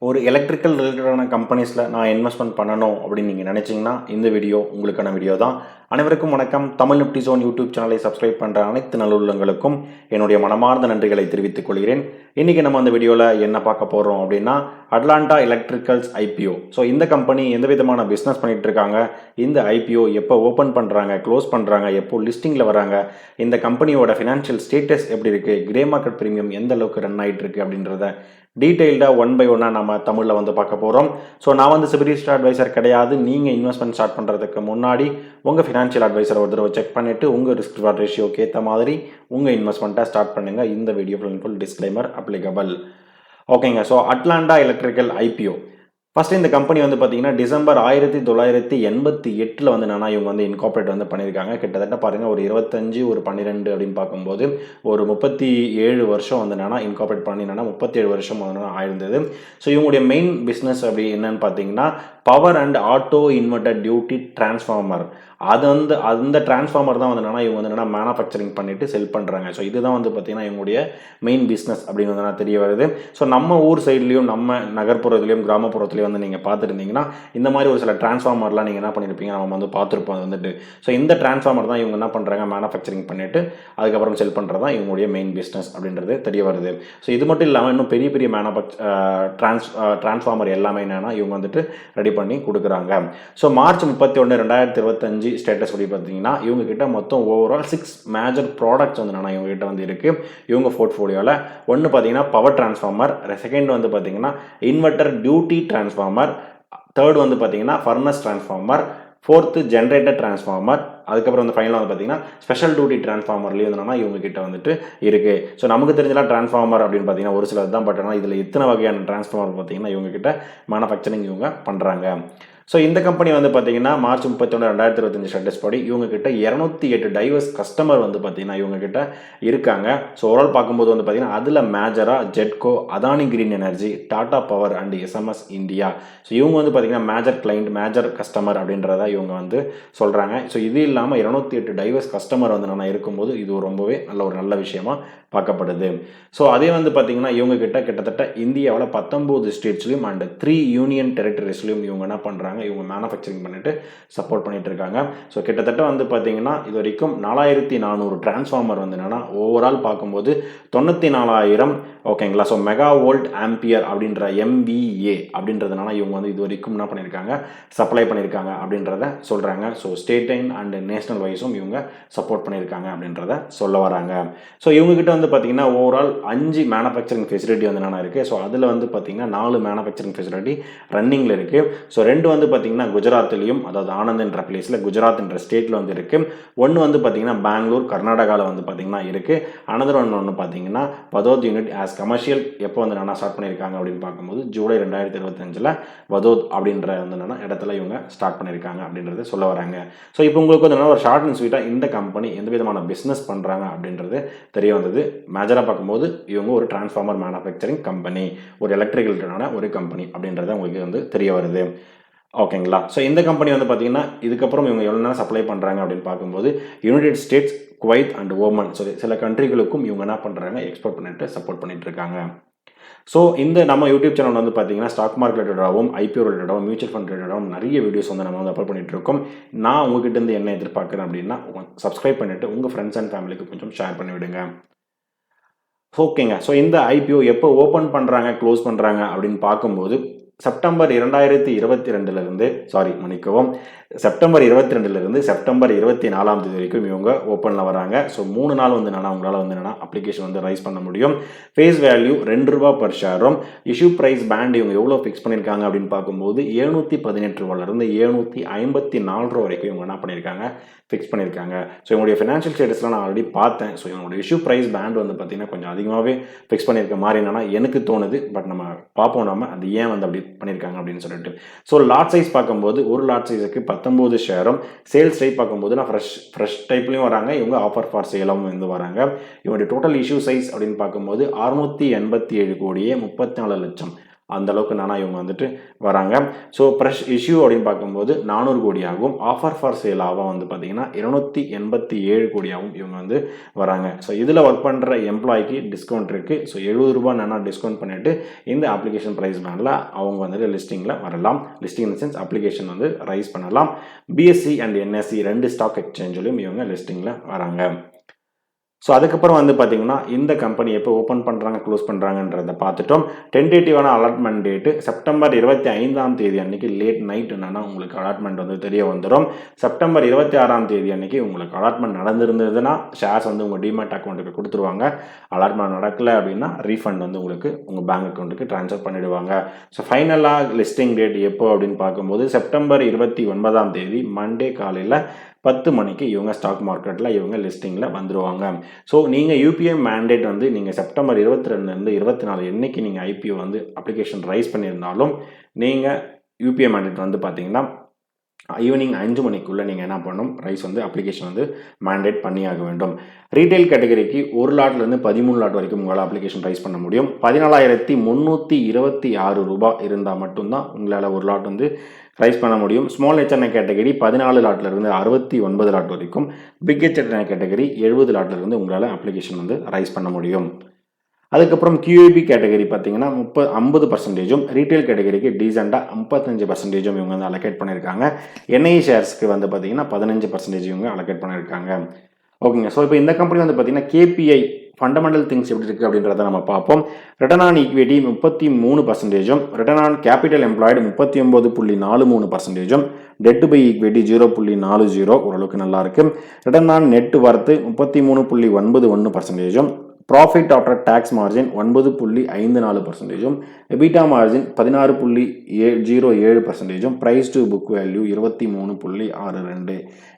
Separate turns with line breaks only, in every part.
ஒரு எலக்ட்ரிக்கல் ரிலேட்டடான கம்பெனிஸில் நான் இன்வெஸ்ட்மெண்ட் பண்ணணும் அப்படின்னு நீங்கள் நினச்சிங்கன்னா இந்த வீடியோ உங்களுக்கான வீடியோ தான். அனைவருக்கும் வணக்கம். தமிழ் நிப்டி ஜோன் யூடியூப் சேனலை சப்ஸ்கிரைப் பண்ணுற அனைத்து நல்லுள்ளங்களுக்கும் என்னுடைய மனமார்ந்த நன்றிகளை தெரிவித்துக் கொள்கிறேன். இன்றைக்கி நம்ம அந்த வீடியோவில் என்ன பார்க்க போகிறோம் அப்படின்னா அட்லாண்டா எலக்ட்ரிக்கல்ஸ் ஐபிஓ. ஸோ இந்த கம்பெனி எந்த விதமான பிஸ்னஸ் பண்ணிகிட்டு இருக்காங்க, இந்த ஐபிஓ எப்போ ஓப்பன் பண்ணுறாங்க, க்ளோஸ் பண்ணுறாங்க, எப்போ லிஸ்டிங்கில் வராங்க, இந்த கம்பெனியோட ஃபினான்ஷியல் ஸ்டேட்டஸ் எப்படி இருக்குது, கிரே மார்க்கெட் ப்ரீமியம் எந்த அளவுக்கு ரன் ஆகிட்டு இருக்குது அப்படின்றத டீட்டெயில்டாக ஒன் பை ஒன்னாக நம்ம தமிழில் பார்க்க போகிறோம். ஸோ நான் செபிலிஸ்ட் அட்வைசர் கிடையாது. நீங்கள் இன்வெஸ்ட்மெண்ட் ஸ்டார்ட் பண்ணுறதுக்கு முன்னாடி உங்கள் ஃபினான்ஷியல் அட்வைசர் ஒரு தடவை செக் பண்ணிவிட்டு உங்கள் ரிஸ்க் ரிவார்ட் ரேஷியோக்கு ஏற்ற மாதிரி உங்கள் இன்வெஸ்ட்மெண்ட்டை ஸ்டார்ட் பண்ணுங்கள். இந்த வீடியோ ஃபுல் டிஸ்க்ளைமர் அப்ளிகபிள். ஓகேங்க. So Atlanta electrical IPO first இந்த கம்பெனி பார்த்தீங்கன்னா டிசம்பர் 1988 என்னன்னா இவங்க இன்கார்பரேட் பண்ணியிருக்காங்க. கிட்டத்தட்ட பாருங்கள் ஒரு 25 ஒரு 12 அப்படின்னு பார்க்கும்போது ஒரு 37 வருஷம் என்னன்னா இன்கார்பரேட் பண்ணி 37 வருஷம் ஆயிருந்தது. ஸோ இவங்களுடைய மெயின் பிஸ்னஸ் அப்படி என்னன்னு பார்த்தீங்கன்னா power and auto inverter duty transformer. அந்த டிரான்ஸ்ஃபார்மர் தான் என்னன்னா இவங்க மேனுஃபேக்சரிங் பண்ணிட்டு செல் பண்ணுறாங்க. ஸோ இதுதான் பார்த்தீங்கன்னா இவங்களுடைய மெயின் பிஸ்னஸ் அப்படின்னு தெரிய வருது. ஸோ நம்ம ஊர் சைட்லேயும் நம்ம நகர்ப்புறத்துலையும் கிராமப்புறத்துலையும் நீங்கள் பார்த்துருந்தீங்கன்னா இந்த மாதிரி ஒரு சில டிரான்ஸ்ஃபார்மர்லாம் நீங்கள் என்ன பண்ணியிருப்பீங்க, நம்ம பார்த்துருப்போம் ஸோ இந்த டிரான்ஸ்ஃபார்மர் தான் இவங்க என்ன பண்ணுறாங்க, மேனுஃபேக்சரிங் பண்ணிட்டு அதுக்கப்புறம் செல் பண்ணுறது தான் இவங்களுடைய மெயின் பிஸ்னஸ் அப்படின்றது தெரிய வருது. ஸோ இது மட்டும் இல்லாமல் இன்னும் பெரிய பெரிய டிரான்ஸ்ஃபார்மர் எல்லாமே என்னன்னா இவங்க ரெடி பண்ணி கொடுக்குறாங்க. ஸோ மார்ச் 31, 2025 ஸ்டேட்டஸ் படி பார்த்தீங்கன்னா இவங்க கிட்ட மொத்தம் ஓவரால் 6 மேஜர் ப்ராடக்ட்ஸ் இவங்க கிட்ட இருக்கு. இவங்க போர்ட்ஃபோலியோவில் ஒன்று பார்த்தீங்கன்னா பவர் டிரான்ஸ்ஃபார்மர், செகண்ட் பார்த்தீங்கன்னா இன்வெர்டர் டியூட்டி டிரான்ஸ்ஃபார்மர், தேர்ட் பார்த்தீங்கன்னா furnace transformer, fourth generator transformer, அதுக்கப்புறம் ஃபைனலாக பார்த்தீங்கன்னா ஸ்பெஷல் டியூட்டி டிரான்ஸ்ஃபார்மர்லேயும் இவங்க கிட்ட இருக்கு. ஸோ நமக்கு தெரிஞ்சலாம் டிரான்ஸ்ஃபார்மர் அப்படின்னு பார்த்தீங்கன்னா ஒரு சிலர் தான். பட் ஆனால் இதில் எத்தனை வகையான டிரான்ஸ்ஃபார்மர் பார்த்தீங்கன்னா இவங்க கிட்ட மேனுஃபேக்சரிங் இவங்க பண்ணுறாங்க. ஸோ இந்த கம்பெனி பார்த்தீங்கன்னா மார்ச் 31, 2025 ஸ்டேட்டஸ் படி இவங்க கிட்ட 208 டைவர்ஸ் கஸ்டமர் பார்த்தீங்கன்னா இவங்க கிட்ட இருக்காங்க. ஸோ ஓவரால் பார்க்கும்போது பார்த்தீங்கன்னா அதில் மேஜராக ஜெட்கோ, Adani green energy, Tata power and SMS India. So இவங்க பார்த்தீங்கன்னா மேஜர் கிளைண்ட், மேஜர் கஸ்டமர் அப்படின்றத இவங்க சொல்கிறாங்க. ஸோ இது இல்லாமல் 208 டைவர்ஸ் கஸ்டமர் நான் இருக்கும்போது இது ரொம்பவே நல்ல விஷயமா பார்க்கப்படுது. ஸோ அதே பார்த்தீங்கன்னா இவங்க கிட்ட கிட்டத்தட்ட இந்தியாவில் 19 ஸ்டேட்ஸ்லையும் அண்ட் 3 யூனியன் டெரிட்டரிஸ்லையும் இவங்க என்ன பண்ணுறாங்க, இவங்க மேனுஃபேக்சரிங் பண்ணிட்டு சப்போர்ட் பண்ணிட்டு இருக்காங்க. ஸோ கிட்டத்தட்ட பார்த்தீங்கன்னா இது வரைக்கும் 4400 டிரான்ஸ்ஃபார்மர் என்னன்னா ஓவரால் பார்க்கும்போது 94,000 ஓகேங்களா. ஸோ மெகா வோல்ட் ஆம்பியர் அப்படின்ற MVA அப்படின்றதுனால இவங்க இது வரைக்கும் என்ன பண்ணியிருக்காங்க, சப்ளை பண்ணியிருக்காங்க அப்படின்றத சொல்கிறாங்க. ஸோ ஸ்டேட் அண்ட் நேஷனல் வைஸும் இவங்க சப்போர்ட் பண்ணியிருக்காங்க அப்படின்றத சொல்ல வராங்க. ஸோ இவங்க கிட்ட பார்த்தீங்கன்னா ஓவரால் 5 மேனுஃபேக்சரிங் ஃபெசிலிட்டி என்னென்னா இருக்குது. ஸோ அதில் பார்த்தீங்கன்னா 4 மேனுஃபேக்சரிங் ஃபெசிலிட்டி ரன்னிங்கில் இருக்குது. ஸோ 2 பார்த்தீங்கன்னா குஜராத்லையும், அதாவது ஆனந்த் என்ற பிளேஸில் குஜராத் என்ற ஸ்டேட்டில் இருக்குது. ஒன்று பார்த்தீங்கன்னா பெங்களூர் கர்நாடகாவில் பார்த்தீங்கன்னா இருக்குது. அனதர் ஒன்று பார்த்தீங்கன்னா வதோத் யூனிட் ஆஸ் கமர்ஷியல் எப்போ ஸ்டார்ட் பண்ணியிருக்காங்க அப்படின்னு பார்க்கும்போது ஜூலை 2025 வதோத் அப்படின்ற இடத்துல இவங்க ஸ்டார்ட் பண்ணியிருக்காங்க அப்படின்றது சொல்ல வராங்க. ஸோ இப்போ உங்களுக்கு ஒரு ஷார்ட் அண்ட் ஸ்வீட்டாக இந்த கம்பெனி எந்த விதமான பிஸ்னஸ் பண்ணுறாங்க அப்படின்றது தெரிய வந்தது. மேஜராக பார்க்கும்போது இவங்க ஒரு டிரான்ஸ்ஃபார்மர் மேனுஃபேக்சரிங் கம்பெனி, ஒரு எலக்ட்ரிக்கல் ஒரு கம்பெனி அப்படின்றத உங்களுக்கு தெரிய வருது. ஓகேங்களா. ஸோ இந்த கம்பெனி பார்த்தீங்கன்னா இதுக்கப்புறம் இவங்க எவ்வளோ நேரம் சப்ளை பண்ணுறாங்க அப்படின்னு பார்க்கும்போது United states, Kuwait and Oman, so சில கண்ட்ரிகளுக்கும் இவங்க என்ன பண்ணுறாங்க, எக்ஸ்போர்ட் பண்ணிட்டு சப்போர்ட் பண்ணிட்டு இருக்காங்க. ஸோ இந்த நம்ம யூடியூப் சேனல் பார்த்தீங்கன்னா ஸ்டாக் மார்க்கெட் ரிலேட்டடாகவும், ஐபிஓ ரிலேட்டடாகவும், மியூச்சுவல் ஃபண்ட் ரிலேட்டடாகவும் நிறைய வீடியோஸ் நம்ம அப்லோட் பண்ணிட்டு இருக்கோம். நான் உங்ககிட்ட இருந்து என்ன எதிர்பார்க்குறேன் அப்படின்னா சப்ஸ்கிரைப் பண்ணிட்டு உங்கள் ஃப்ரெண்ட்ஸ் அண்ட் ஃபேமிலிக்கு கொஞ்சம் ஷேர் பண்ணி விடுங்க. ஓகேங்க. ஸோ இந்த ஐபிஓ எப்போ ஓப்பன் பண்ணுறாங்க, க்ளோஸ் பண்ணுறாங்க அப்படின்னு பார்க்கும்போது செப்டம்பர் 2022 செப்டம்பர் 22 செப்டம்பர் 24 வரைக்கும் இவங்க ஓப்பனில் வராங்க. ஸோ 3 நாள் அவங்களால அப்ளிகேஷன் ரைஸ் பண்ண முடியும். ஃபேஸ் வேல்யூ ₹2 பர் ஷேரும், இஷ்யூ ப்ரைஸ் பேண்ட் இவங்க எவ்வளோ ஃபிக்ஸ் பண்ணியிருக்காங்க அப்படின்னு பார்க்கும்போது $718 $754 வரைக்கும் இவங்க என்ன பண்ணியிருக்காங்க, ஃபிக்ஸ் பண்ணியிருக்காங்க. ஸோ இவங்களுடைய ஃபினான்ஷியல் ஸ்டேட்டஸ்லாம் நான் ஆல்ரெடி பார்த்தேன். ஸோ இவங்களுடைய இஷ்யூ ப்ரைஸ் பேண்ட் பார்த்தீங்கன்னா கொஞ்சம் அதிகமாகவே ஃபிக்ஸ் பண்ணியிருக்க மாதிரி எனக்கு தோணுது. பட் நம்ம பார்ப்போம் அது ஏன் அப்படி பண்ணியிருக்காங்க அப்படின்னு சொல்லிட்டு. ஸோ லாட் சைஸ் பார்க்கும்போது ஒரு லாட் சைஸுக்கு 19 ஷேரும், சேல்ஸ் டைப் பார்க்கும்போது ஃப்ரெஷ் டைப்லையும் வராங்க, இவங்க ஆஃபர் ஃபார் சேலாகவும் வராங்க. இவங்களுடைய டோட்டல் இஷ்யூ சைஸ் அப்படின்னு பார்க்கும்போது 687 கோடியே 34 லட்சம் அந்த அளவுக்கு நானா இவங்க வந்துட்டு வராங்க. ஸோ ஃப்ரெஷ் இஷ்யூ அப்படின்னு பார்க்கும்போது 400 கோடியாகவும், ஆஃபர் ஃபார் சேலாக வந்து பார்த்தீங்கன்னா 287 கோடியாகவும் இவங்க வந்து வராங்க. ஸோ இதில் ஒர்க் பண்ணுற எம்ப்ளாய்க்கு டிஸ்கவுண்ட் இருக்குது. ஸோ ₹70 நானா டிஸ்கவுண்ட் பண்ணிவிட்டு இந்த அப்ளிகேஷன் ப்ரைஸ் பேனில் அவங்க வந்துட்டு லிஸ்டிங்கில் வரலாம். லிஸ்டிங் இன் சென்ஸ் அப்ளிகேஷன் வந்து ரைஸ் பண்ணலாம். BSE அண்ட் NSE 2 ஸ்டாக் எக்ஸ்சேஞ்சிலும் இவங்க லிஸ்டிங்கில் வராங்க. ஸோ அதுக்கப்புறம் வந்து பார்த்தீங்கன்னா இந்த கம்பெனி எப்போ ஓப்பன் பண்ணுறாங்க க்ளோஸ் பண்ணுறாங்கன்றதை பார்த்துட்டோம். டென்டேட்டிவான அலாட்மெண்ட் டேட்டு செப்டம்பர் 25ஆம் தேதி அன்னைக்கு லேட் நைட் என்னன்னா உங்களுக்கு அலாட்மெண்ட் வந்து தெரிய வந்துடும். செப்டம்பர் 26ஆம் தேதி அன்னைக்கு உங்களுக்கு அலாட்மெண்ட் நடந்திருந்ததுன்னா ஷேர்ஸ் வந்து உங்கள் டிமேட் அக்கௌண்ட்டுக்கு கொடுத்துருவாங்க. அலாட்மெண்ட் நடக்கலை அப்படின்னா ரீஃபண்ட் வந்து உங்களுக்கு உங்கள் பேங்க் அக்கௌண்ட்டுக்கு ட்ரான்ஸ்ஃபர் பண்ணிவிடுவாங்க. ஸோ ஃபைனலாக லிஸ்டிங் டேட் எப்போ அப்படின்னு பார்க்கும்போது செப்டம்பர் 29ஆம் தேதி மண்டே காலையில் 10 மணிக்கு இவங்க ஸ்டாக் மார்க்கெட்டில் இவங்க லிஸ்டிங்கில் வந்துடுவாங்க. ஸோ நீங்கள் UPI மேண்டேட் வந்து நீங்கள் செப்டம்பர் 22லேருந்து 24 என்னைக்கு நீங்கள் IPO வந்து அப்ளிகேஷன் ரைஸ் பண்ணியிருந்தாலும் நீங்கள் UPI மேண்டேட் வந்து பார்த்தீங்கன்னா ஈவினிங் 5 மணிக்குள்ளே நீங்கள் என்ன பண்ணணும், ரைஸ் வந்து அப்ளிகேஷன் வந்து மேண்டேட் பண்ணியாக வேண்டும். ரீட்டைல் கேட்டகரிக்கு 1 லாட்லேருந்து 13 லாட் வரைக்கும் உங்களால் அப்ளிகேஷன் ரைஸ் பண்ண முடியும். ₹14,326 இருந்தால் மட்டும்தான் உங்களால் ஒரு லாட் வந்து ரைஸ் பண்ண முடியும். ஸ்மால் HNI கேட்டகரி 14 லாட்லேருந்து 69 லாட் வரைக்கும், பிக் HNI கேட்டகரி 70 லாட்லேருந்து உங்களால் அப்ளிகேஷன் வந்து ரைஸ் பண்ண முடியும். அதுக்கப்புறம் QAB கேட்டகரி பார்த்தீங்கன்னா 50%, ரீட்டைல் கேட்டகரிக்கு டீசெண்டாக 55% இவங்க வந்து அலோகேட் பண்ணியிருக்காங்க. NI ஷேர்ஸ்க்கு வந்து பார்த்தீங்கன்னா 15% இவங்க அலோகேட் பண்ணியிருக்காங்க. ஓகேங்க. ஸோ இப்போ இந்த கம்பெனி வந்து பார்த்தீங்கன்னா KPI ஃபண்டமெண்டல் திங்ஸ் எப்படி இருக்குது அப்படின்றத நம்ம பார்ப்போம். Return on equity 33%, return on capital employed 39.43%, debt by equity 0.40, ஓரளவுக்கு நல்லா இருக்கு. Return on net worth 33.91%, profit after tax margin 9.54%, EBITDA margin 16.07%, price to book value 23.62.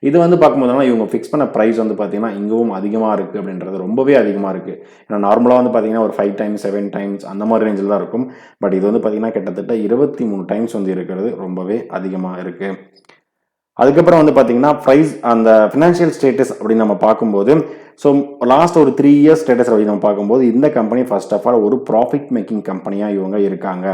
இது வந்து பார்க்கும்போதுனா இவங்க ஃபிக்ஸ் பண்ண ப்ரைஸ் வந்து பார்த்தீங்கன்னா இங்கவும் அதிகமாக இருக்குது அப்படின்றது ரொம்பவே அதிகமாக இருக்குது. ஏன்னா நார்மலாக வந்து பார்த்தீங்கன்னா ஒரு 5 டைம்ஸ் 7 டைம்ஸ் அந்த மாதிரி ரேஞ்சில் தான் இருக்கும். பட் இது வந்து பார்த்தீங்கன்னா கிட்டத்தட்ட 23 டைம்ஸ் வந்து இருக்கிறது ரொம்பவே அதிகமாக இருக்குது. அதுக்கப்புறம் வந்து பார்த்தீங்கன்னா ப்ரைஸ் அந்த ஃபினான்ஷியல் ஸ்டேட்டஸ் அப்படின்னு நம்ம பார்க்கும்போது ஸோ லாஸ்ட் ஒரு 3 இயர்ஸ் ஸ்டேட்டஸ் அப்படின்னு நம்ம பார்க்கும்போது இந்த கம்பெனி ஃபர்ஸ்ட் ஆஃப் ஆல் ஒரு ப்ராஃபிட் மேக்கிங் கம்பெனியாக இவங்க இருக்காங்க.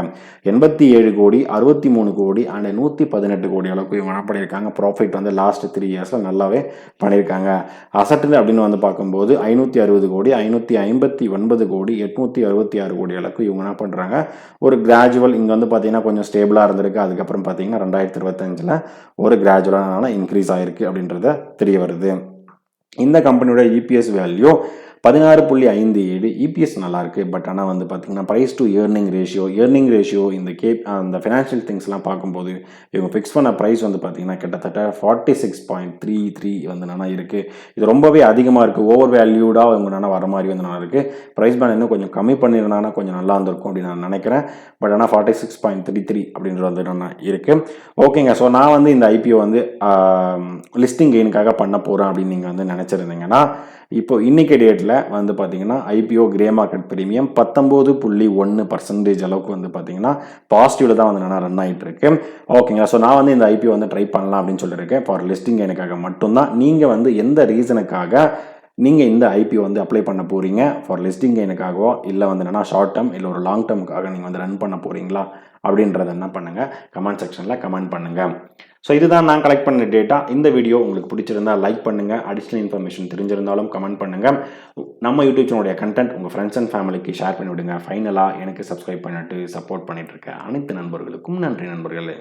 87 கோடி, 63 கோடி அண்ட் 118 கோடி அளவுக்கு இவங்க என்ன பண்ணியிருக்காங்க, ப்ராஃபிட் வந்து லாஸ்ட் 3 இயர்ஸில் நல்லாவே பண்ணியிருக்காங்க. அசட்டு அப்படின்னு வந்து பார்க்கும்போது 560 கோடி, 559 கோடி, 866 கோடி அளவுக்கு இவங்க என்ன பண்ணுறாங்க, ஒரு கிராஜுவல் இங்கே வந்து பார்த்தீங்கன்னா கொஞ்சம் ஸ்டேபிளாக இருந்திருக்கு. அதுக்கப்புறம் பார்த்தீங்கன்னா 2025 ஒரு கிராஜுவலான இன்க்ரீஸ் ஆயிருக்கு அப்படின்றத தெரிய வருது. இந்த கம்பெனியோட EPS வேல்யூ 16.57, EPS நல்லா இருக்கு. பட் ஆனால் வந்து பார்த்தீங்கன்னா ப்ரைஸ் டு ஏர்னிங் ரேஷியோ இந்த அந்த ஃபினான்ஷியல் திங்ஸ்லாம் பார்க்கும்போது இவங்க ஃபிக்ஸ் பண்ண ப்ரைஸ் வந்து பார்த்தீங்கன்னா கிட்டத்தட்ட 46.33 வந்து நல்லா இருக்கு. இது ரொம்பவே அதிகமாக இருக்குது. ஓவர் வேல்யூடாக இவங்க நல்லா வர மாதிரி வந்து நல்லா இருக்கு. ப்ரைஸ் பேண்ட் இன்னும் கொஞ்சம் கம்மி பண்ணியிருந்தாங்கன்னா கொஞ்சம் நல்லா இருந்திருக்கும் அப்படின்னு நான் நினைக்கிறேன். பட் ஆனால் 46.33 அப்படின்றது வந்து நல்லா இருக்கு. ஓகேங்க. ஸோ நான் வந்து இந்த IPO வந்து லிஸ்டிங் கெயினுக்காக பண்ண போகிறேன் அப்படின்னு நீங்கள் வந்து நினச்சிருந்தீங்கன்னா இப்போ இன்னைக்கு டேட்டில் வந்து பார்த்தீங்கன்னா IPO கிரே மார்க்கெட் ப்ரீமியம் 19.1% அளவுக்கு வந்து பார்த்தீங்கன்னா பாசிட்டிவில் தான் வந்து நான் ரன் ஆகிட்டு இருக்கு. ஓகேங்க. ஸோ நான் வந்து இந்த IPO வந்து ட்ரை பண்ணலாம் அப்படின்னு சொல்லியிருக்கேன். ஃபார் லிஸ்டிங் கெயினுக்காக மட்டும்தான். நீங்கள் வந்து எந்த ரீசனுக்காக நீங்கள் இந்த IPO வந்து அப்ளை பண்ண போகிறீங்க, ஃபார் லிஸ்டிங் கெயினுக்காகவோ இல்லை வந்து என்னன்னா ஷார்ட் டேர்ம் இல்லை ஒரு லாங் டேர்முக்காக நீங்கள் வந்து ரன் பண்ண போகிறீங்களா அப்படின்றத என்ன பண்ணுங்கள், கமெண்ட் செக்ஷனில் கமெண்ட் பண்ணுங்கள். ஸோ இதுதான் நான் கலெக்ட் பண்ண டேட்டா. இந்த வீடியோ உங்களுக்கு பிடிச்சிருந்தா லைக் பண்ணுங்கள். அடிஷ்னல் இன்ஃபர்மேஷன் தெரிஞ்சிருந்தாலும் கமெண்ட் பண்ணுங்கள். நம்ம யூடியூப் சேனலுடைய கண்டென்ட் உங்கள் ஃப்ரெண்ட்ஸ் அண்ட் ஃபேமிலிக்கு ஷேர் பண்ணிவிடுங்க. ஃபைனலாக எனக்கு சப்ஸ்கிரைப் பண்ணிட்டு சப்போர்ட் பண்ணிட்டு இருக்க அனைத்து நண்பர்களுக்கும் நன்றி நண்பர்களே.